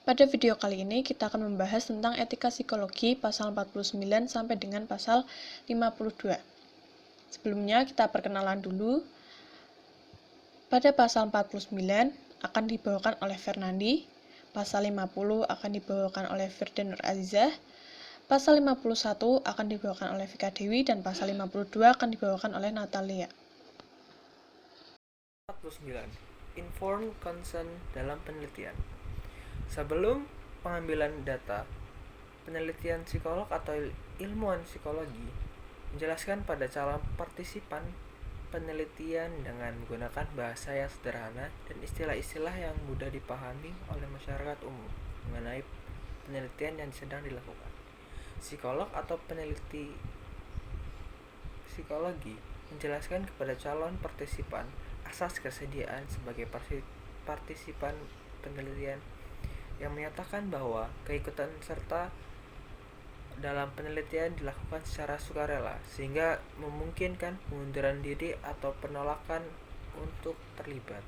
Pada video kali ini kita akan membahas tentang etika psikologi pasal 49 sampai dengan pasal 52. Sebelumnya kita perkenalan dulu. Pada pasal 49 akan dibawakan oleh Fernandi, pasal 50 akan dibawakan oleh Firda Nur Azizah, pasal 51 akan dibawakan oleh Vika Dewi, dan pasal 52 akan dibawakan oleh Natalia. 49. Informed consent dalam penelitian. Sebelum pengambilan data, penelitian psikolog atau ilmuwan psikologi menjelaskan pada calon partisipan penelitian dengan menggunakan bahasa yang sederhana dan istilah-istilah yang mudah dipahami oleh masyarakat umum mengenai penelitian yang sedang dilakukan. Psikolog atau peneliti psikologi menjelaskan kepada calon partisipan asas kesediaan sebagai partisipan penelitian yang menyatakan bahwa keikutsan serta dalam penelitian dilakukan secara sukarela sehingga memungkinkan pengunduran diri atau penolakan untuk terlibat.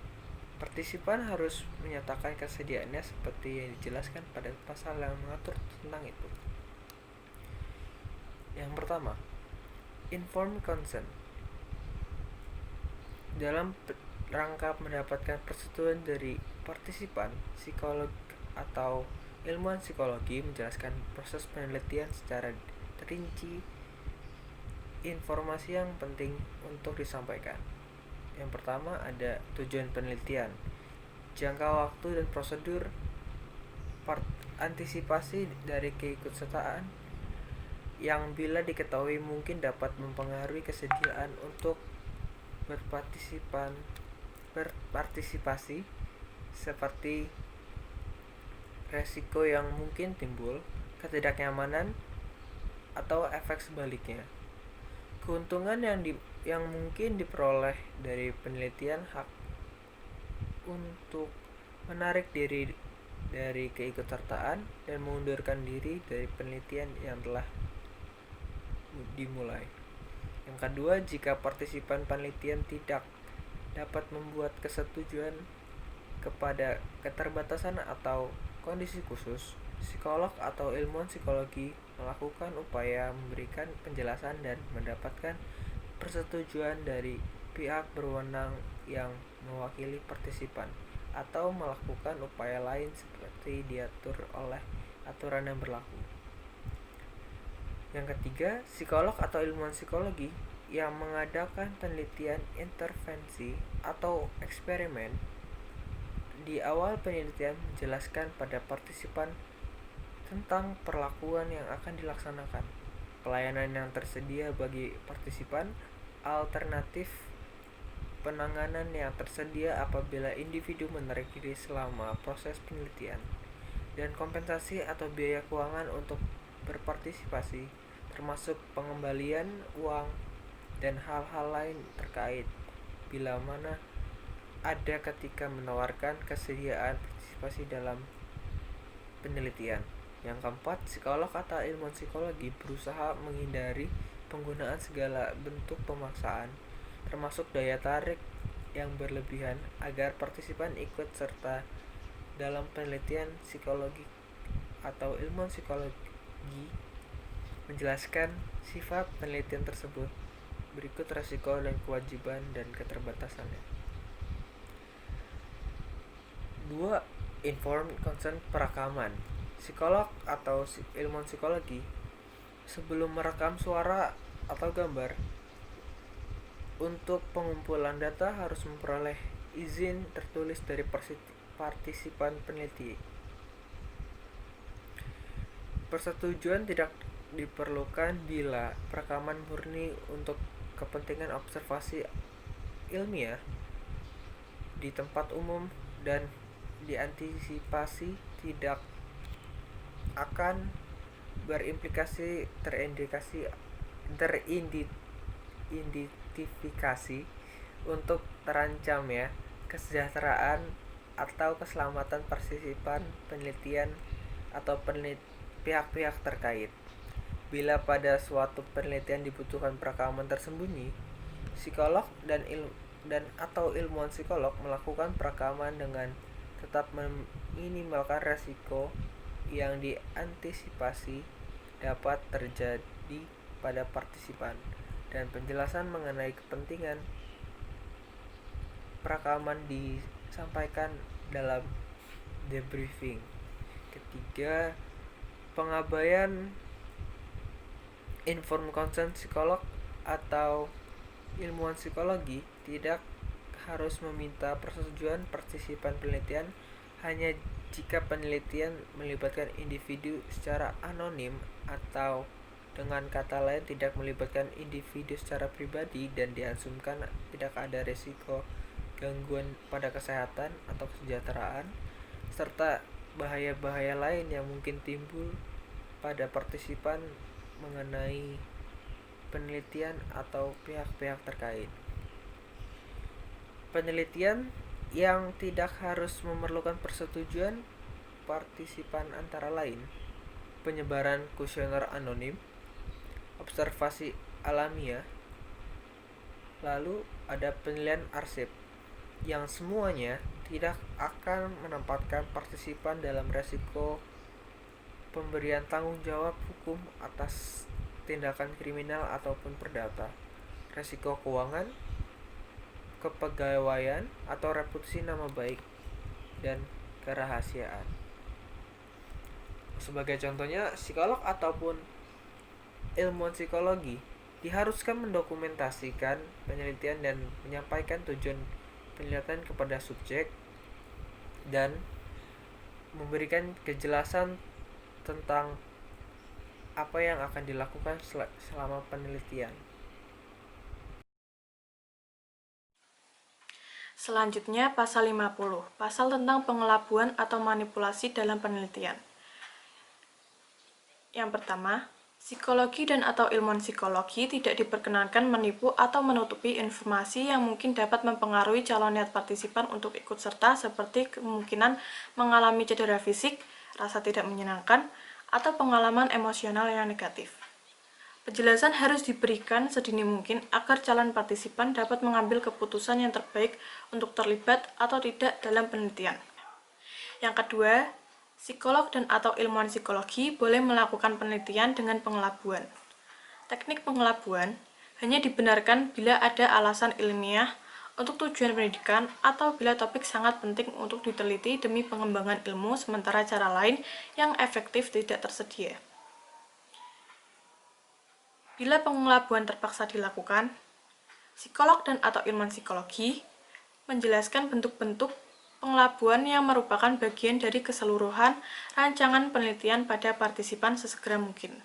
Partisipan harus menyatakan kesediaannya seperti yang dijelaskan pada pasal yang mengatur tentang itu. Yang pertama, informed consent. Dalam rangka mendapatkan persetujuan dari partisipan, psikolog atau ilmuwan psikologi menjelaskan proses penelitian secara terinci. Informasi yang penting untuk disampaikan. Yang pertama ada tujuan penelitian, jangka waktu dan prosedur, antisipasi dari keikutsertaan yang bila diketahui mungkin dapat mempengaruhi kesediaan untuk berpartisipasi seperti resiko yang mungkin timbul, ketidaknyamanan, atau efek sebaliknya. Keuntungan yang mungkin diperoleh dari penelitian, hak untuk menarik diri dari keikutsertaan dan mengundurkan diri dari penelitian yang telah dimulai. Yang kedua, jika partisipan penelitian tidak dapat membuat kesetujuan kepada keterbatasan atau kondisi khusus, psikolog atau ilmuwan psikologi melakukan upaya memberikan penjelasan dan mendapatkan persetujuan dari pihak berwenang yang mewakili partisipan, atau melakukan upaya lain seperti diatur oleh aturan yang berlaku. Yang ketiga, psikolog atau ilmuwan psikologi yang mengadakan penelitian intervensi atau eksperimen di awal penelitian menjelaskan pada partisipan tentang perlakuan yang akan dilaksanakan, pelayanan yang tersedia bagi partisipan, alternatif penanganan yang tersedia apabila individu menarik diri selama proses penelitian, dan kompensasi atau biaya keuangan untuk berpartisipasi, termasuk pengembalian uang dan hal-hal lain terkait bila mana ada ketika menawarkan kesediaan partisipasi dalam penelitian. Yang keempat, psikolog atau ilmuwan psikologi berusaha menghindari penggunaan segala bentuk pemaksaan, termasuk daya tarik yang berlebihan, agar partisipan ikut serta dalam penelitian. Psikologi atau ilmuwan psikologi menjelaskan sifat penelitian tersebut. Berikut resiko dan kewajiban dan keterbatasannya. 2. Informed consent perekaman. Psikolog atau ilmuwan psikologi sebelum merekam suara atau gambar untuk pengumpulan data harus memperoleh izin tertulis dari partisipan peneliti. Persetujuan tidak diperlukan bila perekaman murni untuk kepentingan observasi ilmiah di tempat umum dan diantisipasi tidak akan berimplikasi teridentifikasi untuk terancamnya kesejahteraan atau keselamatan partisipan penelitian atau pihak-pihak terkait. Bila pada suatu penelitian dibutuhkan perekaman tersembunyi, psikolog dan atau ilmuwan psikolog melakukan perekaman dengan tetap meminimalkan resiko yang diantisipasi dapat terjadi pada partisipan, dan penjelasan mengenai kepentingan perekaman disampaikan dalam debriefing. Ketiga, pengabaian informed consent psikolog atau ilmuwan psikologi tidak harus meminta persetujuan partisipan penelitian hanya jika penelitian melibatkan individu secara anonim atau dengan kata lain tidak melibatkan individu secara pribadi dan diasumsikan tidak ada risiko gangguan pada kesehatan atau kesejahteraan serta bahaya-bahaya lain yang mungkin timbul pada partisipan mengenai penelitian atau pihak-pihak terkait. Penelitian yang tidak harus memerlukan persetujuan partisipan antara lain penyebaran kuesioner anonim, observasi alamiah, lalu ada penilaian arsip yang semuanya tidak akan menempatkan partisipan dalam resiko pemberian tanggung jawab hukum atas tindakan kriminal ataupun perdata, resiko keuangan, kepegawaian atau reputasi nama baik, dan kerahasiaan. Sebagai contohnya, psikolog ataupun ilmuwan psikologi diharuskan mendokumentasikan penelitian dan menyampaikan tujuan penelitian kepada subjek dan memberikan kejelasan tentang apa yang akan dilakukan selama penelitian. Selanjutnya, pasal 50, pasal tentang pengelabuan atau manipulasi dalam penelitian. Yang pertama, psikologi dan atau ilmuwan psikologi tidak diperkenankan menipu atau menutupi informasi yang mungkin dapat mempengaruhi calon niat partisipan untuk ikut serta seperti kemungkinan mengalami cedera fisik, rasa tidak menyenangkan, atau pengalaman emosional yang negatif. Penjelasan harus diberikan sedini mungkin agar calon partisipan dapat mengambil keputusan yang terbaik untuk terlibat atau tidak dalam penelitian. Yang kedua, psikolog dan atau ilmuwan psikologi boleh melakukan penelitian dengan pengelabuan. Teknik pengelabuan hanya dibenarkan bila ada alasan ilmiah untuk tujuan pendidikan atau bila topik sangat penting untuk diteliti demi pengembangan ilmu sementara cara lain yang efektif tidak tersedia. Bila pengelabuan terpaksa dilakukan, psikolog dan atau ilmuwan psikologi menjelaskan bentuk-bentuk pengelabuan yang merupakan bagian dari keseluruhan rancangan penelitian pada partisipan sesegera mungkin,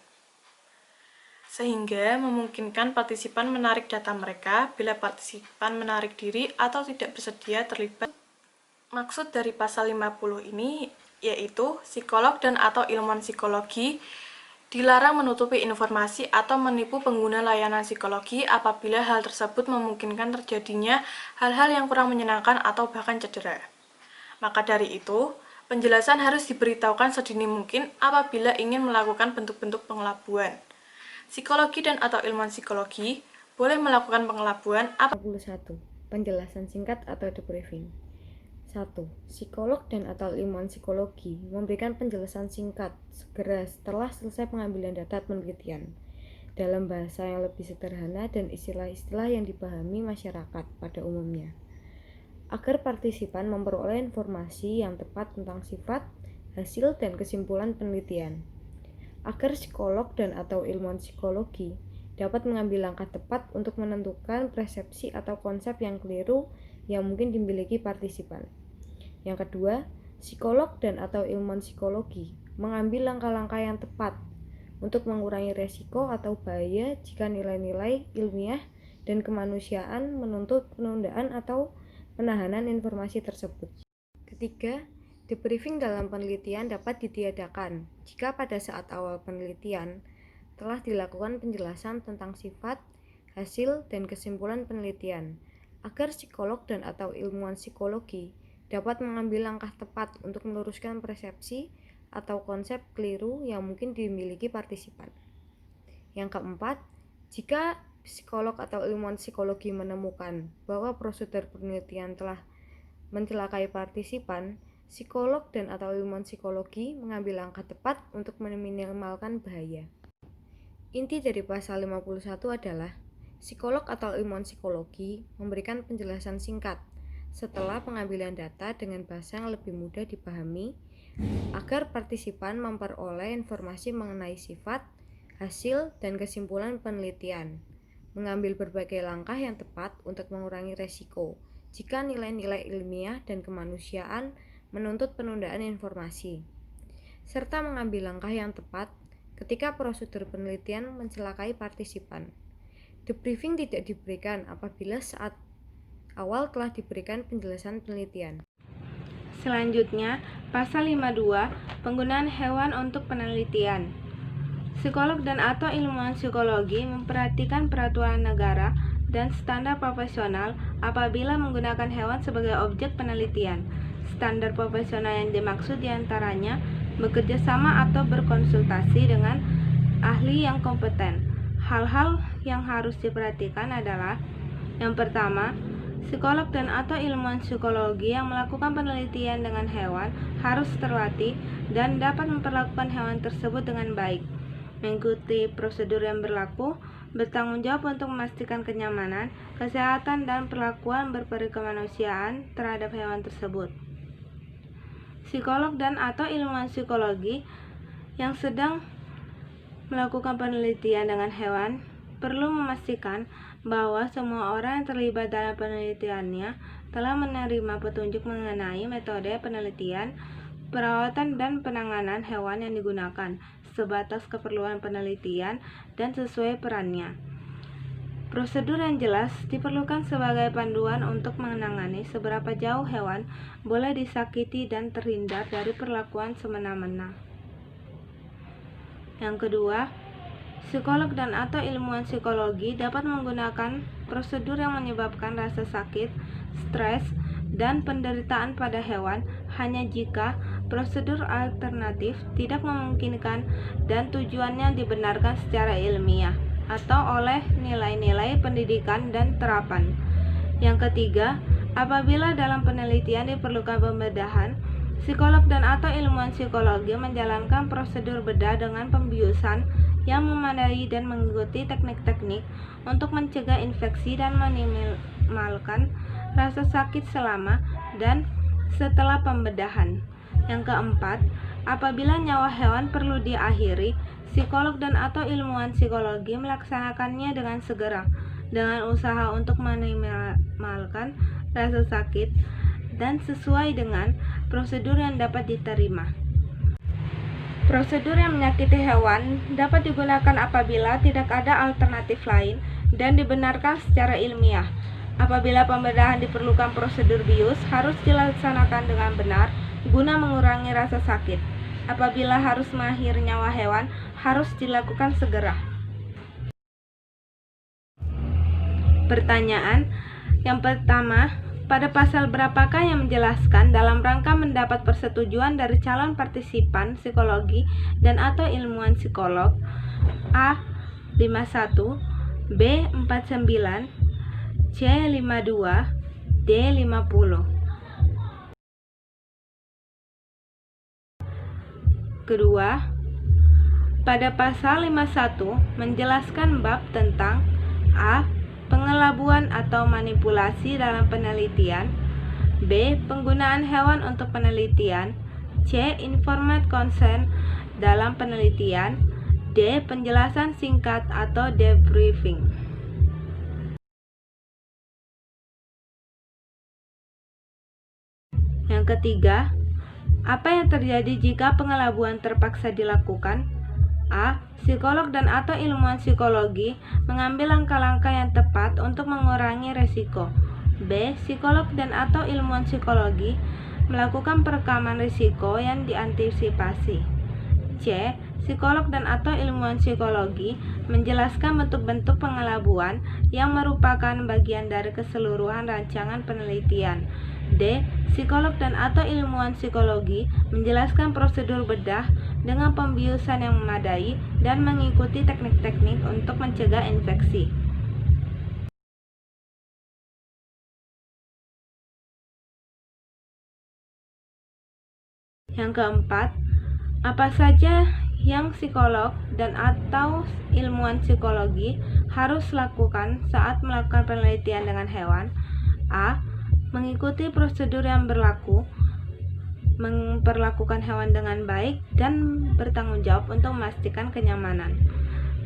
sehingga memungkinkan partisipan menarik data mereka bila partisipan menarik diri atau tidak bersedia terlibat. Maksud dari pasal 50 ini yaitu psikolog dan atau ilmuwan psikologi dilarang menutupi informasi atau menipu pengguna layanan psikologi apabila hal tersebut memungkinkan terjadinya hal-hal yang kurang menyenangkan atau bahkan cedera. Maka dari itu, penjelasan harus diberitahukan sedini mungkin apabila ingin melakukan bentuk-bentuk pengelabuan. Psikologi dan atau ilmuwan psikologi boleh melakukan pengelabuan apabila 51. Penjelasan singkat atau debriefing. 1. Psikolog dan atau ilmuwan psikologi memberikan penjelasan singkat segera setelah selesai pengambilan data penelitian dalam bahasa yang lebih sederhana dan istilah-istilah yang dipahami masyarakat pada umumnya, agar partisipan memperoleh informasi yang tepat tentang sifat, hasil, dan kesimpulan penelitian. Agar psikolog dan atau ilmuwan psikologi dapat mengambil langkah tepat untuk menentukan persepsi atau konsep yang keliru yang mungkin dimiliki partisipan. Yang kedua, psikolog dan atau ilmuwan psikologi mengambil langkah-langkah yang tepat untuk mengurangi resiko atau bahaya jika nilai-nilai ilmiah dan kemanusiaan menuntut penundaan atau penahanan informasi tersebut. Ketiga, debriefing dalam penelitian dapat ditiadakan jika pada saat awal penelitian telah dilakukan penjelasan tentang sifat, hasil, dan kesimpulan penelitian, agar psikolog dan atau ilmuwan psikologi dapat mengambil langkah tepat untuk meluruskan persepsi atau konsep keliru yang mungkin dimiliki partisipan. Yang keempat, jika psikolog atau ilmuwan psikologi menemukan bahwa prosedur penelitian telah mencelakai partisipan, Psikolog dan atau ilmuwan psikologi mengambil langkah tepat untuk meminimalkan bahaya. Inti dari pasal 51 adalah psikolog atau ilmuwan psikologi memberikan penjelasan singkat setelah pengambilan data dengan bahasa yang lebih mudah dipahami agar partisipan memperoleh informasi mengenai sifat, hasil, dan kesimpulan penelitian, mengambil berbagai langkah yang tepat untuk mengurangi resiko jika nilai-nilai ilmiah dan kemanusiaan menuntut penundaan informasi, serta mengambil langkah yang tepat ketika prosedur penelitian mencelakai partisipan. Debriefing tidak diberikan apabila saat awal telah diberikan penjelasan penelitian. Selanjutnya, pasal 52, penggunaan hewan untuk penelitian. Psikolog dan atau ilmuwan psikologi memperhatikan peraturan negara dan standar profesional apabila menggunakan hewan sebagai objek penelitian. Standar profesional yang dimaksud diantaranya bekerja sama atau berkonsultasi dengan ahli yang kompeten. Hal-hal yang harus diperhatikan adalah: yang pertama, psikolog dan atau ilmuwan psikologi yang melakukan penelitian dengan hewan harus terlatih dan dapat memperlakukan hewan tersebut dengan baik, mengikuti prosedur yang berlaku, bertanggung jawab untuk memastikan kenyamanan, kesehatan, dan perlakuan berperikemanusiaan terhadap hewan tersebut. Psikolog dan atau ilmuwan psikologi yang sedang melakukan penelitian dengan hewan perlu memastikan bahwa semua orang yang terlibat dalam penelitiannya telah menerima petunjuk mengenai metode penelitian, perawatan, dan penanganan hewan yang digunakan sebatas keperluan penelitian dan sesuai perannya. Prosedur yang jelas diperlukan sebagai panduan untuk menangani seberapa jauh hewan boleh disakiti dan terhindar dari perlakuan semena-mena. Yang kedua, psikolog dan atau ilmuwan psikologi dapat menggunakan prosedur yang menyebabkan rasa sakit, stres, dan penderitaan pada hewan hanya jika prosedur alternatif tidak memungkinkan dan tujuannya dibenarkan secara ilmiah atau oleh nilai-nilai pendidikan dan terapan. Yang ketiga, apabila dalam penelitian diperlukan pembedahan, psikolog dan atau ilmuwan psikologi menjalankan prosedur bedah dengan pembiusan yang memadai dan mengikuti teknik-teknik untuk mencegah infeksi dan meminimalkan rasa sakit selama dan setelah pembedahan. Yang keempat, apabila nyawa hewan perlu diakhiri, psikolog dan atau ilmuwan psikologi melaksanakannya dengan segera, dengan usaha untuk meminimalkan rasa sakit dan sesuai dengan prosedur yang dapat diterima. Prosedur yang menyakiti hewan dapat digunakan apabila tidak ada alternatif lain dan dibenarkan secara ilmiah. Apabila pembedahan diperlukan, prosedur bius harus dilaksanakan dengan benar guna mengurangi rasa sakit. Apabila harus mengakhiri nyawa hewan, harus dilakukan segera. Pertanyaan yang pertama, pada pasal berapakah yang menjelaskan dalam rangka mendapat persetujuan dari calon partisipan psikologi dan atau ilmuwan psikolog? A. 51, B. 49, C. 52, D. 50. Kedua, pada pasal 51 menjelaskan bab tentang A. Pengelabuan atau manipulasi dalam penelitian, B. Penggunaan hewan untuk penelitian, C. Informed consent dalam penelitian, D. Penjelasan singkat atau debriefing. Yang ketiga, apa yang terjadi jika pengelabuan terpaksa dilakukan? A. Psikolog dan atau ilmuwan psikologi mengambil langkah-langkah yang tepat untuk mengurangi resiko. B. Psikolog dan atau ilmuwan psikologi melakukan perekaman risiko yang diantisipasi. C. Psikolog dan atau ilmuwan psikologi menjelaskan bentuk-bentuk pengelabuan yang merupakan bagian dari keseluruhan rancangan penelitian. D. Psikolog dan atau ilmuwan psikologi menjelaskan prosedur bedah dengan pembiusan yang memadai dan mengikuti teknik-teknik untuk mencegah infeksi. Yang keempat, apa saja yang psikolog dan atau ilmuwan psikologi harus lakukan saat melakukan penelitian dengan hewan? A. Mengikuti prosedur yang berlaku, memperlakukan hewan dengan baik, dan bertanggung jawab untuk memastikan kenyamanan.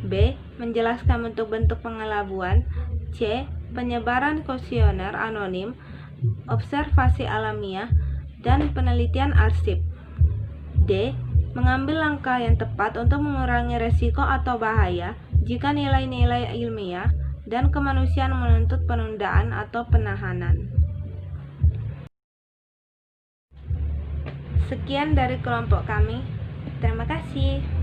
B. Menjelaskan bentuk-bentuk pengelabuan. C. Penyebaran kuesioner anonim, observasi alamiah, dan penelitian arsip. D. Mengambil langkah yang tepat untuk mengurangi resiko atau bahaya jika nilai-nilai ilmiah dan kemanusiaan menuntut penundaan atau penahanan. Sekian dari kelompok kami. Terima kasih.